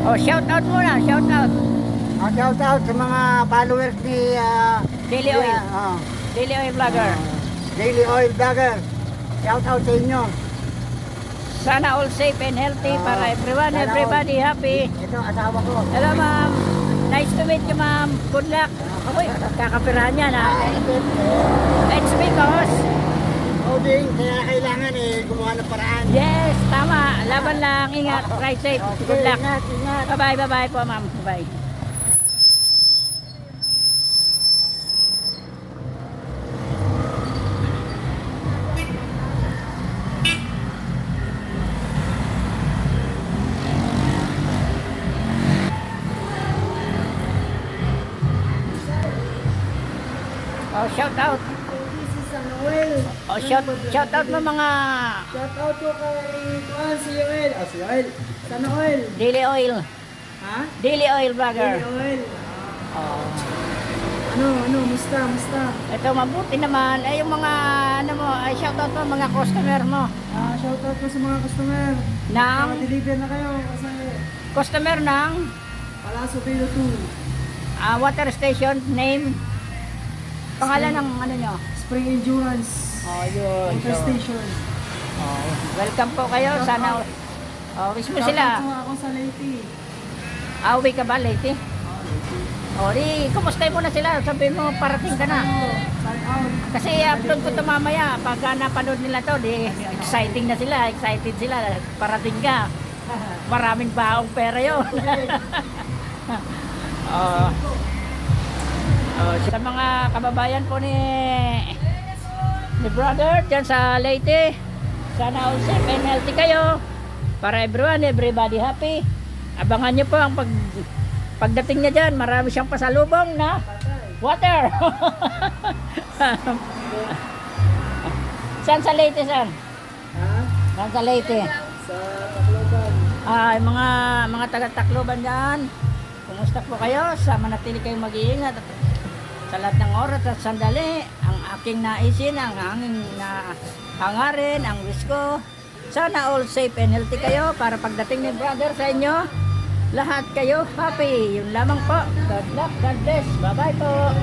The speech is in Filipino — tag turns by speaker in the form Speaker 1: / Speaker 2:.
Speaker 1: Oh, shout out muna, shout out.
Speaker 2: Shout out sa mga followers ni
Speaker 1: Daily Oil. Daily Oil Vlogger.
Speaker 2: Daily Oil Vlogger. Shout out sa inyo.
Speaker 1: Sana all safe and healthy para everyone,
Speaker 2: sana
Speaker 1: everybody happy.
Speaker 2: Ito, asawa ko.
Speaker 1: Hello ma'am. Nice to meet you ma'am. Good luck. Uy, kakapirahan yan ha. It's because,
Speaker 2: Oding, kaya kailangan gumawa ng paraan.
Speaker 1: yes, tama. Laban lang. Ingat. Ride safe. Good luck.
Speaker 2: Ingat, ingat.
Speaker 1: Bye-bye, bye-bye po ma'am. Bye. Oh, shout out.
Speaker 3: This is Noel.
Speaker 1: Oh, shout out mo mga
Speaker 3: Shout out po kay Juan, si Joel. Si Joel. Sa Noel.
Speaker 1: Daily Oil.
Speaker 3: Ha?
Speaker 1: Daily Oil Vlogger.
Speaker 3: Si Joel.
Speaker 1: Oh.
Speaker 3: Musta?
Speaker 1: Ito mabuti naman. Ay yung mga ano mo, ay shout out mo mga customer mo.
Speaker 3: Shout out po sa mga customer.
Speaker 1: Nang
Speaker 3: Deliver na kayo kasi
Speaker 1: customer ng
Speaker 3: Palacio Pilo 2.
Speaker 1: water station name. Pangalan ng ano nyo?
Speaker 3: Spring Endurance.
Speaker 1: Oh, yun.
Speaker 3: Water Station.
Speaker 1: Oh, welcome po kayo. Sana wish mo sila.
Speaker 3: Shout out po ako sa Leyte.
Speaker 1: Uwi ka ba late? Oh, di kumustahin mo na sila. Sabihin mo parating ka na.
Speaker 3: Shout out.
Speaker 1: Kasi upload ko ito mamaya. Pag napanood nila to, di exciting na sila. Excited sila. Parating ka. Maraming baong pera yun. Sa mga kababayan po ni brother dyan sa Leyte, sana all safe and healthy kayo para everyone, everybody happy. Abangan nyo po ang pagdating niya dyan, marami siyang pasalubong na water. Saan sa Leyte, saan?
Speaker 3: Ha?
Speaker 1: Saan sa Leyte?
Speaker 3: Sa Tacloban.
Speaker 1: Mga taga-Tacloban dyan, kumusta po kayo? Sa manatili kayong mag-iingat at sa lahat ng oras at sandali, ang aking naisin, ang aking hangarin, ang wish ko, sana all safe and healthy kayo para pagdating ni brother sa inyo, lahat kayo happy. Yun lamang po. God luck, God bless. Bye-bye po.